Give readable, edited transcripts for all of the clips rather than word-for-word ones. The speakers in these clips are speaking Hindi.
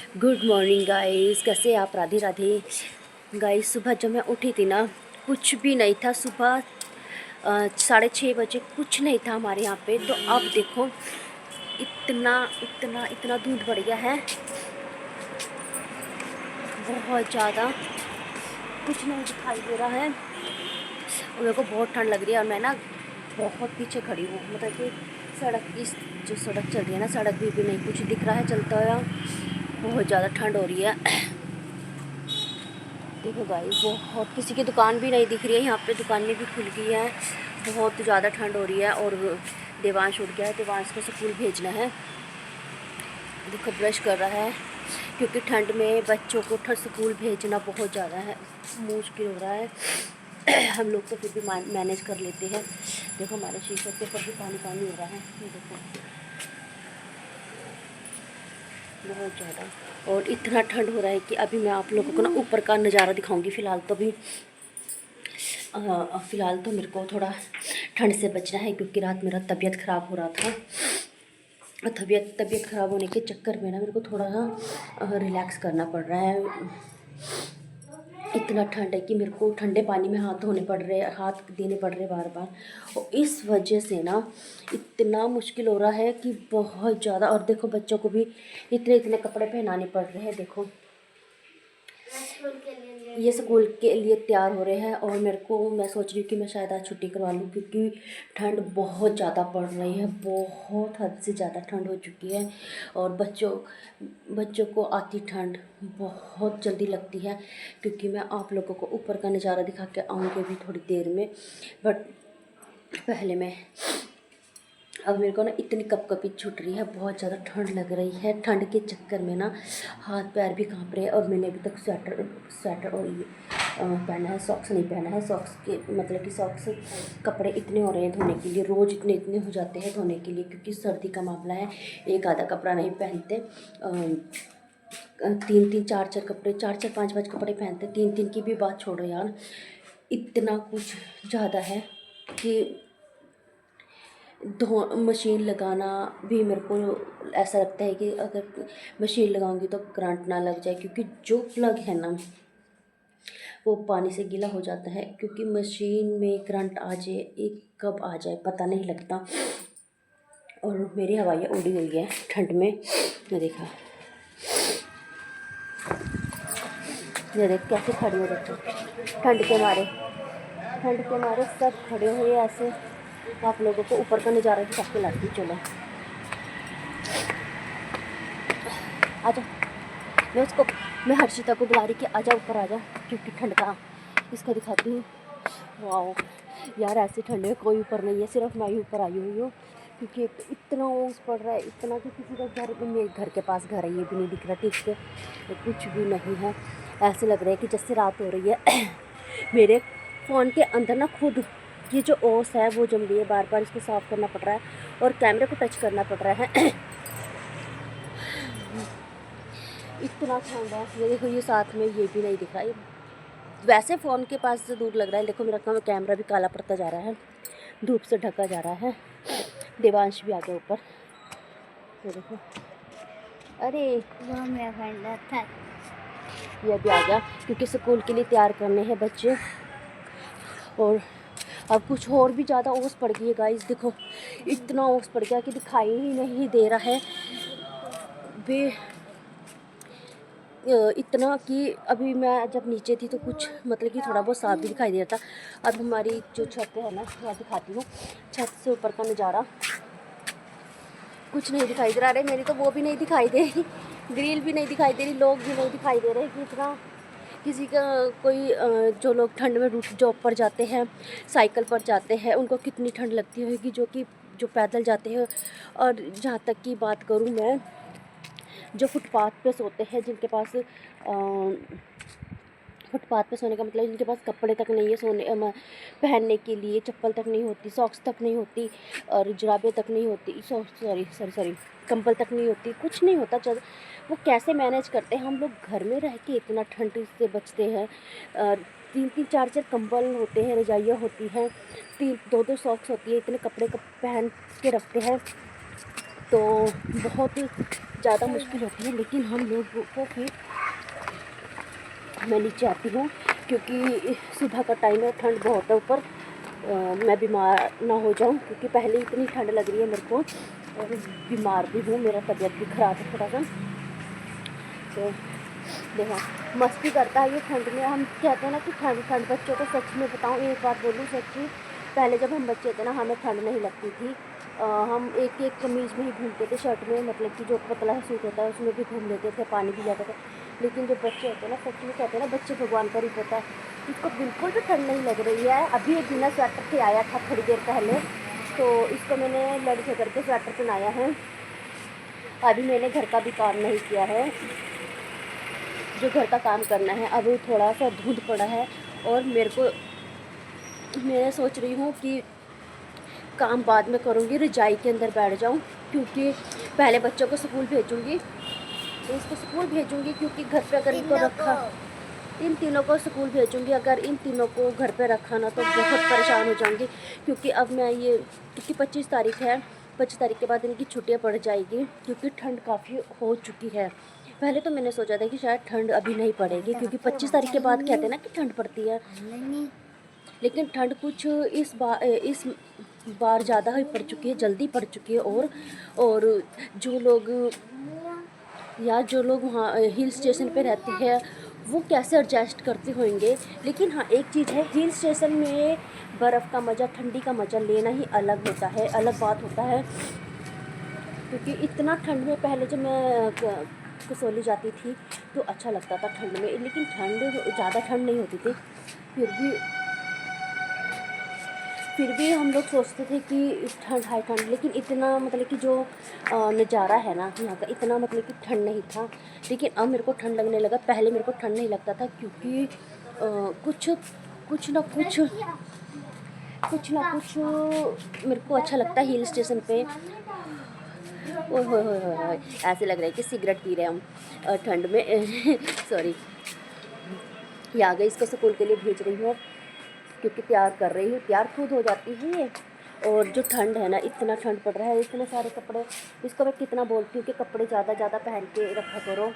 गुड मॉर्निंग गाइस, कैसे आप? राधे राधे गाइस। सुबह जब मैं उठी थी ना, कुछ भी नहीं था। सुबह 6:30 बजे कुछ नहीं था हमारे यहाँ पे। तो अब देखो इतना इतना इतना धुंध बढ़ गया है, बहुत ज़्यादा कुछ नहीं दिखाई दे रहा है। और मेरे को बहुत ठंड लग रही है और मैं ना बहुत पीछे खड़ी हूँ। मतलब कि सड़क की जो सड़क चल रही है ना, सड़क भी नहीं कुछ दिख रहा है चलता हुआ। बहुत ज़्यादा ठंड हो रही है। देखो गाइस, बहुत किसी की दुकान भी नहीं दिख रही है। यहाँ पे दुकानें भी खुल गई हैं। बहुत ज़्यादा ठंड हो रही है। और देवांश उठ गया है, देवांश को स्कूल भेजना है। देखो ब्रश कर रहा है, क्योंकि ठंड में बच्चों को स्कूल भेजना बहुत ज़्यादा है, मुश्किल हो रहा है। हम लोग तो फिर भी मैनेज कर लेते हैं। देखो हमारे शीशे के ऊपर भी पानी पानी हो रहा है, ये देखो बहुत ज़्यादा। और इतना ठंड हो रहा है कि अभी मैं आप लोगों को ना ऊपर का नज़ारा दिखाऊंगी। फ़िलहाल तो मेरे को थोड़ा ठंड से बचना है, क्योंकि रात मेरा तबीयत ख़राब हो रहा था। तबीयत ख़राब होने के चक्कर में ना मेरे को थोड़ा सा रिलैक्स करना पड़ रहा है। इतना ठंड है कि मेरे को ठंडे पानी में हाथ देने पड़ रहे बार बार। और इस वजह से ना इतना मुश्किल हो रहा है कि बहुत ज़्यादा। और देखो बच्चों को भी इतने इतने कपड़े पहनाने पड़ रहे हैं। देखो ये स्कूल के लिए तैयार हो रहे हैं। और मैं सोच रही हूँ कि मैं शायद आज छुट्टी करवा लूँ, क्योंकि ठंड बहुत ज़्यादा पड़ रही है। बहुत हद से ज़्यादा ठंड हो चुकी है। और बच्चों को आती ठंड बहुत जल्दी लगती है। क्योंकि मैं आप लोगों को ऊपर का नज़ारा दिखा के आऊँगी भी थोड़ी देर में। बट पहले मैं अब मेरे को ना इतनी कपकपी छूट रही है, बहुत ज़्यादा ठंड लग रही है। ठंड के चक्कर में ना हाथ पैर भी कांप रहे हैं। और मैंने अभी तक स्वेटर और ये पहना है, सॉक्स नहीं पहना है। सॉक्स के मतलब कि सॉक्स कपड़े इतने हो रहे हैं धोने के लिए, रोज़ इतने इतने हो जाते हैं धोने के लिए, क्योंकि सर्दी का मामला है। एक आधा कपड़ा नहीं पहनते, 3-3 4-4 कपड़े, 4-4 5-5 कपड़े पहनते। 3-3 की भी बात छोड़ो यार, इतना कुछ ज़्यादा है कि मशीन लगाना भी मेरे को ऐसा लगता है कि अगर मशीन लगाऊंगी तो करंट ना लग जाए, क्योंकि जो प्लग है ना वो पानी से गीला हो जाता है। क्योंकि मशीन में करंट आ जाए, एक कब आ जाए पता नहीं लगता। और मेरी हवाइयाँ उड़ी गई है ठंड में। ये देखा, ये देख कैसे खड़ी हो, देखो ठंड के मारे सब खड़े हुए ऐसे। आप लोगों को ऊपर का नज़ारा भी सबके लाती। चलो आजा, मैं हर्षिता को बुला रही कि आजा ऊपर आजा, क्योंकि ठंड का इसको दिखाती हूँ। वाह यार, ऐसी ठंड में कोई ऊपर नहीं है, सिर्फ मैं ही ऊपर आई हुई हूँ। क्योंकि एक तो इतना ओस पड़ रहा है, इतना कि किसी का घर, मेरे घर के पास घर है ये भी नहीं दिख रहा ठीक से, कुछ भी नहीं है। ऐसे लग रहा है कि जैसे रात हो रही है। मेरे फ़ोन के अंदर ना खुद ये जो ओस है वो जम रही है, बार बार इसको साफ़ करना पड़ रहा है और कैमरे को टच करना पड़ रहा है। इतना ठंड है। ये देखो, ये साथ में ये भी नहीं दिख रहा। ये वैसे फ़ोन के पास से दूर लग रहा है। देखो मेरा कैमरा भी काला पड़ता जा रहा है, धूप से ढका जा रहा है। देवांश भी आ गया ऊपर, ये देखो। अरे वो मेरा फ्रेंड था, ये भी आ गया, क्योंकि स्कूल के लिए तैयार करने हैं बच्चे। और अब कुछ और भी ज़्यादा ओस पड़ गई है गाइस। देखो इतना ओस पड़ गया कि दिखाई ही नहीं दे रहा है बे। इतना कि अभी मैं जब नीचे थी तो कुछ मतलब कि थोड़ा बहुत साफ भी दिखाई दे रहा था। अब हमारी जो छत है ना, मैं दिखाती हूँ छत से ऊपर का नज़ारा। कुछ नहीं दिखाई दे रहा। अरे मेरी तो वो भी नहीं दिखाई दे रही, ग्रिल भी नहीं दिखाई दे रही, लोग भी नहीं दिखाई दे रहे कि इतना किसी का कोई जो लोग ठंड में रूट जॉब पर जाते हैं, साइकिल पर जाते हैं, उनको कितनी ठंड लगती होगी, जो पैदल जाते हैं। और जहाँ तक की बात करूँ मैं, जो फुटपाथ पे सोते हैं, जिनके पास फुटपाथ पे सोने का मतलब जिनके पास कपड़े तक नहीं है पहनने के लिए, चप्पल तक नहीं होती, सॉक्स तक नहीं होती, और जुराबें तक नहीं होती, सॉरी कंबल तक नहीं होती, कुछ नहीं होता। चल वो कैसे मैनेज करते हैं। हम लोग घर में रह के इतना ठंड से बचते हैं। 3-3 4-4 कंबल होते हैं, रजाइयाँ होती हैं, 2-2 सॉक्स होती है, इतने कपड़े पहन के रखते हैं। तो बहुत ज़्यादा मुश्किल होती है। लेकिन हम लोगों को फिर मैं नीचे आती हूँ क्योंकि सुबह का टाइम है, ठंड बहुत है ऊपर, मैं बीमार ना हो जाऊँ क्योंकि पहले इतनी ठंड लग रही है मेरे को और बीमार भी हूँ, मेरा तबीयत भी ख़राब है थोड़ा सा। तो देखो मस्ती करता है ये ठंड में। हम कहते हैं ना कि ठंड ठंड, बच्चों को सच में बताऊँ, एक बात बोलूँ सच्ची, पहले जब हम बच्चे थे ना हमें ठंड नहीं लगती थी। हम एक एक कमीज़ में ही घूमते थे, शर्ट में, मतलब कि जो पतला सूट होता है उसमें भी घूम लेते थे, पानी भी जाता था। लेकिन जो बच्चे होते हैं ना, सच में कहते हैं ना, बच्चे भगवान का रूप होता है। इसको बिल्कुल भी ठंड नहीं लग रही है। अभी एक बिना स्वेटर के आया था थोड़ी देर पहले, तो इसको मैंने लड़ झगड़ के स्वेटर पहनाया है। अभी मैंने घर का भी काम नहीं किया है, जो घर का काम करना है। अब थोड़ा सा धुंध पड़ा है और मैं सोच रही हूँ कि काम बाद में करूँगी, रजाई के अंदर बैठ जाऊँ, क्योंकि पहले बच्चों को स्कूल भेजूँगी, तो इसको स्कूल भेजूँगी क्योंकि घर पे अगर इनको रखा, इन तीनों को स्कूल भेजूँगी, अगर इन तीनों को घर पे रखा ना तो बहुत परेशान हो जाऊँगी। क्योंकि अब मैं ये, क्योंकि 25 तारीख है, 25 तारीख के बाद इनकी छुट्टियाँ पड़ जाएगी क्योंकि ठंड काफ़ी हो चुकी है। पहले तो मैंने सोचा था कि शायद ठंड अभी नहीं पड़ेगी क्योंकि 25 तारीख के बाद कहते हैं ना कि ठंड पड़ती है, लेकिन ठंड कुछ इस बार ज़्यादा ही पड़ चुकी है, जल्दी पड़ चुकी है। और जो लोग वहाँ हिल स्टेशन पे रहते हैं वो कैसे एडजस्ट करते होंगे। लेकिन हाँ, एक चीज़ है, हिल स्टेशन में बर्फ़ का मज़ा, ठंडी का मज़ा लेना ही अलग होता है, अलग बात होता है। क्योंकि इतना ठंड में, पहले जब मैं कसौली जाती थी तो अच्छा लगता था ठंड में, लेकिन ठंड ज़्यादा ठंड नहीं होती थी। फिर भी हम लोग सोचते थे कि ठंड हाई ठंड, लेकिन इतना मतलब कि जो नज़ारा है ना यहाँ का, इतना मतलब कि ठंड नहीं था। लेकिन अब मेरे को ठंड लगने लगा। पहले मेरे को ठंड नहीं लगता था क्योंकि कुछ ना कुछ मेरे को अच्छा लगता है हिल स्टेशन पे। ओए होए होए होए होए, ऐसे लग रहा है कि सिगरेट पी रहे हैं हम ठंड में सॉरी। ये आ गई, इसको स्कूल के लिए भेज रही हूँ क्योंकि तैयार कर रही हूँ, तैयार खुद हो जाती है ये। और जो ठंड है ना, इतना ठंड पड़ रहा है, इतने सारे कपड़े, इसको मैं कितना बोलती हूँ कि कपड़े ज़्यादा पहन के रखा करो,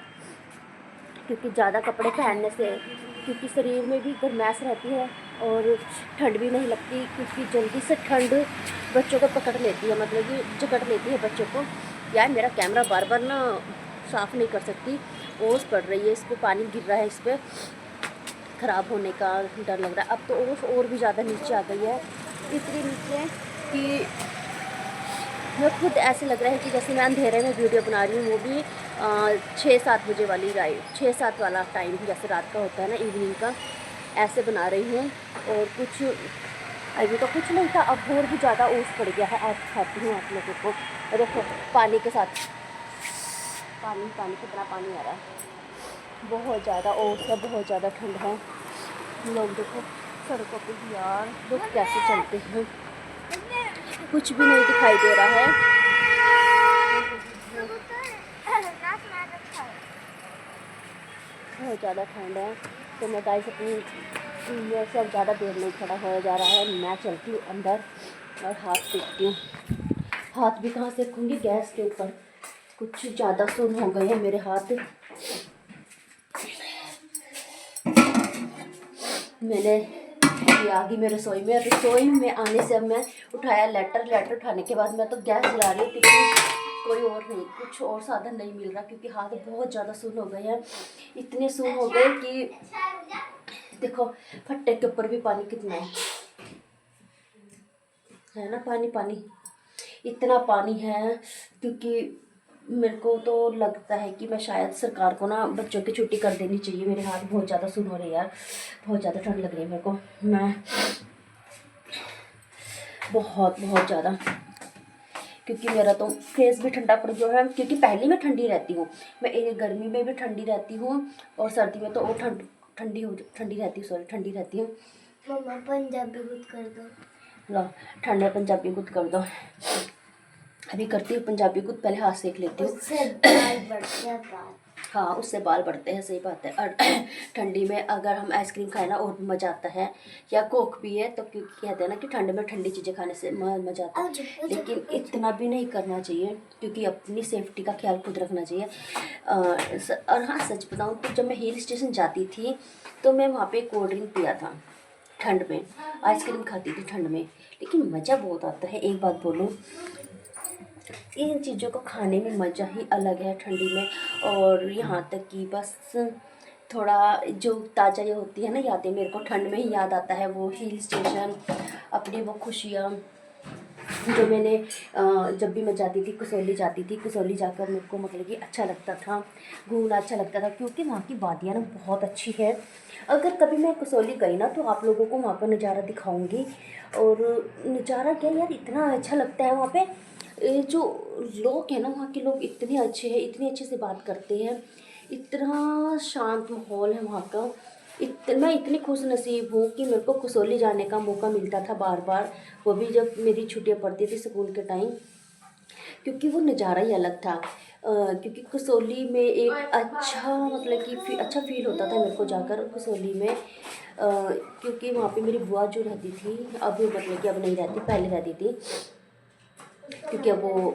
क्योंकि ज़्यादा कपड़े पहनने से, क्योंकि शरीर में भी गर्माहट रहती है और ठंड भी नहीं लगती, क्योंकि जल्दी से ठंड बच्चों को पकड़ लेती है, मतलब कि जकड़ लेती है बच्चों को। यार मेरा कैमरा बार बार ना साफ़ नहीं कर सकती, ओस पड़ रही है, इस पर पानी गिर रहा है, इस पर ख़राब होने का डर लग रहा है। अब तो ओस और भी ज़्यादा नीचे आ गई है, इतनी नीचे कि मैं खुद ऐसे लग रहा है कि जैसे मैं अंधेरे में वीडियो बना रही हूँ, वो भी 6-7 बजे वाली 6-7 वाला टाइम जैसे रात का होता है ना, इवनिंग का, ऐसे बना रही हूँ। और कुछ अभी तो कुछ नहीं था, अब और भी ज़्यादा ओस पड़ गया है। आज दिखाती हूँ आप लोगों को, देखो पानी के साथ पानी कितना पानी आ रहा है, बहुत ज़्यादा ओस है, बहुत ज़्यादा ठंड है। लोग देखो सड़कों पे भी यार लोग कैसे चलते हैं, कुछ भी नहीं दिखाई दे रहा है। बहुत ज़्यादा ठंड है। तो मैं गाइस अपनी मेरे से अब ज़्यादा देर नहीं खड़ा होया जा रहा है, मैं चलती हूँ अंदर और हाथ सेकती हूँ। हाथ भी कहाँ सेकूँगी, गैस के ऊपर, कुछ ज़्यादा सुन हो गए हैं मेरे हाथ। मैंने ये आ गई मैं रसोई में आने से अब मैं उठाया लेटर उठाने के बाद मैं तो गैस जला रही हूँ, क्योंकि कोई और नहीं, कुछ और साधन नहीं मिल रहा, क्योंकि हाथ बहुत ज़्यादा सुन हो गए हैं। इतने सुन हो गए कि देखो फट्टे के ऊपर भी पानी कितना है ना, पानी इतना पानी है। क्योंकि मेरे को तो लगता है कि मैं शायद सरकार को ना बच्चों की छुट्टी कर देनी चाहिए। मेरे हाथ बहुत ज़्यादा सुन हो रहे हैं यार, बहुत ज़्यादा ठंड लग रही है मेरे को, मैं बहुत ज़्यादा, क्योंकि मेरा तो फेस भी ठंडा पड़ गया है। क्योंकि पहले मैं ठंडी रहती हूँ, मैं गर्मी में भी ठंडी रहती हूँ और सर्दी में तो और ठंडी रहती हूँ। मम्मा पंजाबी गुद कर दो, लो ठंड में पंजाबी गुद कर दो। अभी करती हूँ पंजाबी गुद, पहले हाथ सेक लेती हूँ। उससे बाल बढ़ते हैं बाल। हाँ, उससे बाल बढ़ते हैं, सही बात है। और ठंडी में अगर हम आइसक्रीम खाए ना और मज़ा आता है, या कोक पिए, तो क्योंकि कहते हैं ना कि ठंड में ठंडी चीज़ें खाने से मज़ा आता है। लेकिन इतना भी नहीं करना चाहिए, क्योंकि अपनी सेफ्टी का ख्याल खुद रखना चाहिए। और हाँ, सच बताऊँ तो जब मैं हिल स्टेशन जाती थी तो मैं वहाँ पे कोल्ड ड्रिंक पिया था ठंड में, आइसक्रीम खाती थी ठंड में, लेकिन मज़ा बहुत आता है। एक बात बोलूँ, इन चीज़ों को खाने में मज़ा ही अलग है ठंडी में। और यहाँ तक कि बस थोड़ा जो ताज़ा ये होती है ना यादें, मेरे को ठंड में ही याद आता है, वो हिल स्टेशन, अपनी वो खुशियाँ जो मैंने जब भी मैं जाती थी, कसौली जाती थी, कसौली जाकर मेरे को मतलब कि अच्छा लगता था, घूमना अच्छा लगता था, क्योंकि वहाँ की वादियाँ ना बहुत अच्छी है। अगर कभी मैं कसौली गई ना तो आप लोगों को वहाँ का नज़ारा दिखाऊंगी। और नज़ारा क्या यार, इतना अच्छा लगता है वहाँ पे। जो लोग हैं ना, वहाँ के लोग इतने अच्छे हैं, इतने अच्छे से बात करते हैं, इतना शांत माहौल है वहाँ का। मैं इतनी खुश नसीब हूँ कि मेरे को कसौली जाने का मौका मिलता था बार बार, वो भी जब मेरी छुट्टियाँ पड़ती थी स्कूल के टाइम, क्योंकि वो नज़ारा ही अलग था। क्योंकि कसौली में एक अच्छा मतलब कि अच्छा फील होता था मेरे को जाकर कसौली में। क्योंकि वहाँ पे मेरी बुआ जो रहती थी, अब मतलब कि अब नहीं रहती, पहले रहती थी, क्योंकि अब वो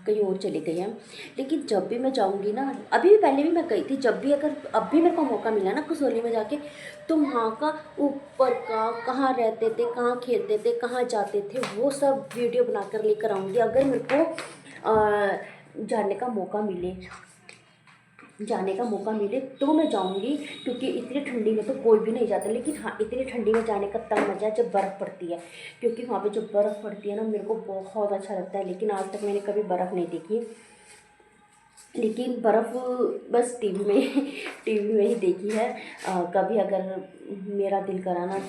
कहीं और चली गई हैं। लेकिन जब भी मैं जाऊंगी ना, अभी भी, पहले भी मैं गई थी, जब भी अगर अब भी मेरे को मौका मिला ना कसौली में जाके, तो वहाँ का ऊपर का, कहाँ रहते थे, कहाँ खेलते थे, कहाँ जाते थे, वो सब वीडियो बनाकर लेकर आऊँगी अगर मेरे को जाने का मौका मिले। तो मैं जाऊंगी, क्योंकि इतनी ठंडी में तो कोई भी नहीं जाता। लेकिन हाँ, इतनी ठंडी में जाने का तब मज़ा है जब बर्फ़ पड़ती है, क्योंकि वहाँ पे जब बर्फ़ पड़ती है ना, मेरे को बहुत अच्छा लगता है। लेकिन आज तक मैंने कभी बर्फ़ नहीं देखी, लेकिन बर्फ़ बस टीवी में ही देखी है। कभी अगर मेरा दिल करा ना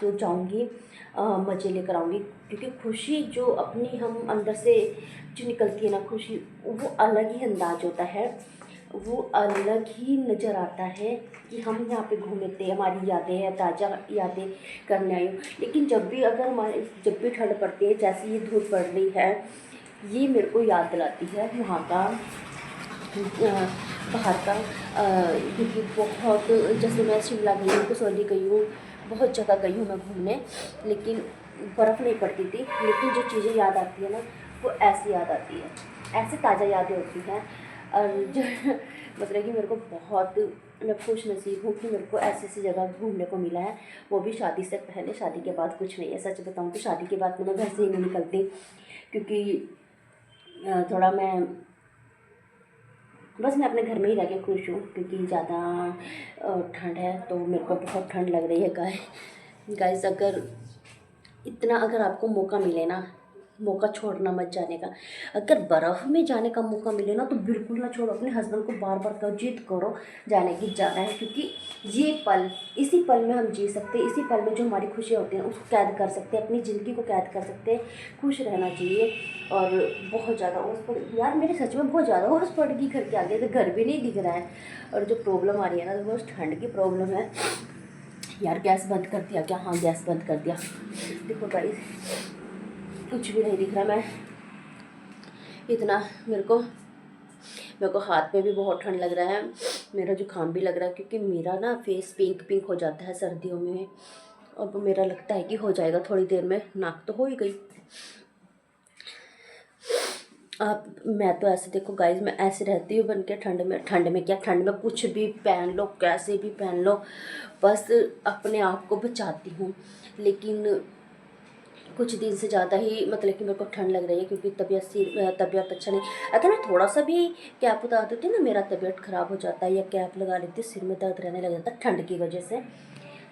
तो जाऊंगी, मज़े लेकर आऊँगी, क्योंकि खुशी जो अपनी हम अंदर से जो निकलती है ना खुशी, वो अलग ही अंदाज होता है, वो अलग ही नज़र आता है कि हम यहाँ पे घूमे थे, हमारी यादें हैं, ताज़ा यादें करने आई हूँ। लेकिन जब भी ठंड पड़ती है, जैसे ये धूप पड़ रही है, ये मेरे को याद दिलाती है वहाँ का, बाहर का। क्योंकि बहुत, जैसे मैं शिमला गई हूँ, कसौली गई हूँ, बहुत जगह गई हूँ मैं घूमने, लेकिन बर्फ़ नहीं पड़ती थी। लेकिन जो चीज़ें याद आती है ना, वो ऐसी याद आती है, ऐसे ताज़ा यादें होती हैं। और जो मतलब कि मेरे को बहुत, मैं खुश नसीब हूँ कि मेरे को ऐसी ऐसी जगह घूमने को मिला है, वो भी शादी से पहले। शादी के बाद कुछ नहीं है, सच बताऊँ तो शादी के बाद तो मैं घर से ही नहीं निकलती, क्योंकि थोड़ा मैं अपने घर में ही रह के खुश हूँ, क्योंकि ज़्यादा ठंड है, तो मेरे को बहुत ठंड लग रही है गाइस। अगर आपको मौका मिले ना, मौका छोड़ना मत जाने का। अगर बर्फ़ में जाने का मौका मिले ना, तो बिल्कुल ना छोड़ो, अपने हस्बैंड को बार बार कहो, जिद करो जाने की, जाना है। क्योंकि ये पल, इसी पल में हम जी सकते हैं, इसी पल में जो हमारी खुशियाँ होती हैं उसको कैद कर सकते हैं, अपनी ज़िंदगी को कैद कर सकते हैं। खुश रहना चाहिए। और बहुत ज़्यादा ओस पड़, यार मेरे सच में बहुत ज़्यादा ओस पड़ गई घर के आगे, तो घर भी नहीं दिख रहा है। और जो प्रॉब्लम आ रही है ना, तो वो ठंड की प्रॉब्लम है। यार गैस बंद कर दिया क्या? हाँ, गैस बंद कर दिया। देखो गाइस, कुछ भी नहीं दिख रहा। मैं इतना, मेरे को हाथ में भी बहुत ठंड लग रहा है, मेरा जुकाम भी लग रहा है, क्योंकि मेरा ना फेस पिंक पिंक हो जाता है सर्दियों में। अब मेरा लगता है कि हो जाएगा थोड़ी देर में, नाक तो हो ही गई। मैं तो ऐसे, देखो गाइज, मैं ऐसे रहती हूँ बन के, ठंड में कुछ भी पहन लो, कैसे भी पहन लो, बस अपने आप को बचाती हूँ। लेकिन कुछ दिन से ज़्यादा ही मतलब कि मेरे को ठंड लग रही है, क्योंकि तबीयत अच्छा नहीं। अगर मैं थोड़ा सा भी कैप उतार देती हूँ ना, मेरा तबीयत ख़राब हो जाता है, या कैप लगा लेती हूँ, सिर में दर्द रहने लग जाता है ठंड की वजह से।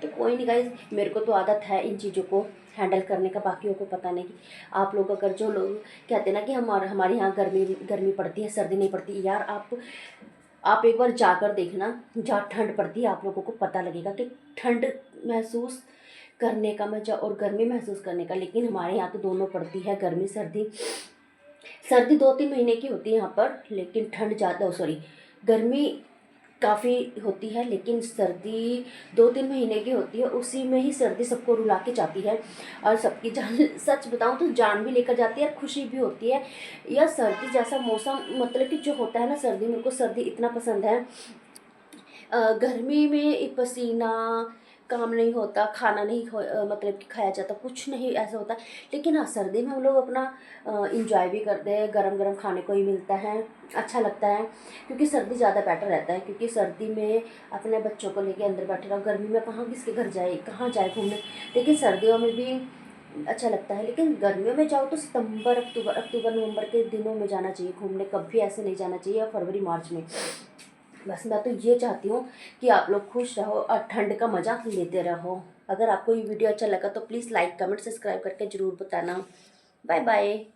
तो कोई नहीं गाइज, मेरे को तो आदत है इन चीज़ों को हैंडल करने का, बाकियों को पता नहीं। कि आप लोग, अगर जो लोग कहते हैं ना कि हमारे यहाँ गर्मी पड़ती है, सर्दी नहीं पड़ती, यार आप एक बार जाकर देखना, जहाँ ठंड पड़ती है, आप लोगों को पता लगेगा कि ठंड महसूस करने का मजा और गर्मी महसूस करने का। लेकिन हमारे यहाँ तो दोनों पड़ती है, गर्मी सर्दी। सर्दी 2-3 महीने की होती है यहाँ पर, लेकिन ठंड ज़्यादा, सॉरी, गर्मी काफ़ी होती है, लेकिन सर्दी 2-3 महीने की होती है, उसी में ही सर्दी सबको रुला के जाती है और सबकी जान सच बताऊँ तो जान भी लेकर जाती है और खुशी भी होती है। यह सर्दी जैसा मौसम मतलब कि जो होता है ना सर्दी, मेरे को सर्दी इतना पसंद है। गर्मी में एक पसीना, काम नहीं होता, खाना नहीं मतलब कि खाया जाता, कुछ नहीं ऐसा होता। लेकिन हाँ, सर्दी में हम लोग अपना इंजॉय भी करते हैं, गरम-गरम खाने को ही मिलता है, अच्छा लगता है। क्योंकि सर्दी ज़्यादा बेटर रहता है, क्योंकि सर्दी में अपने बच्चों को लेके अंदर बैठे रहो, गर्मी में कहाँ किसके घर जाए, कहाँ जाए घूमने। लेकिन सर्दियों में भी अच्छा लगता है, लेकिन गर्मियों में जाओ तो सितंबर, अक्टूबर, नवंबर के दिनों में जाना चाहिए घूमने, कभी ऐसे नहीं जाना चाहिए, या फरवरी, मार्च में। बस मैं तो ये चाहती हूँ कि आप लोग खुश रहो और ठंड का मज़ा लेते रहो। अगर आपको ये वीडियो अच्छा लगा तो प्लीज़ लाइक, कमेंट, सब्सक्राइब करके ज़रूर बताना। Bye bye.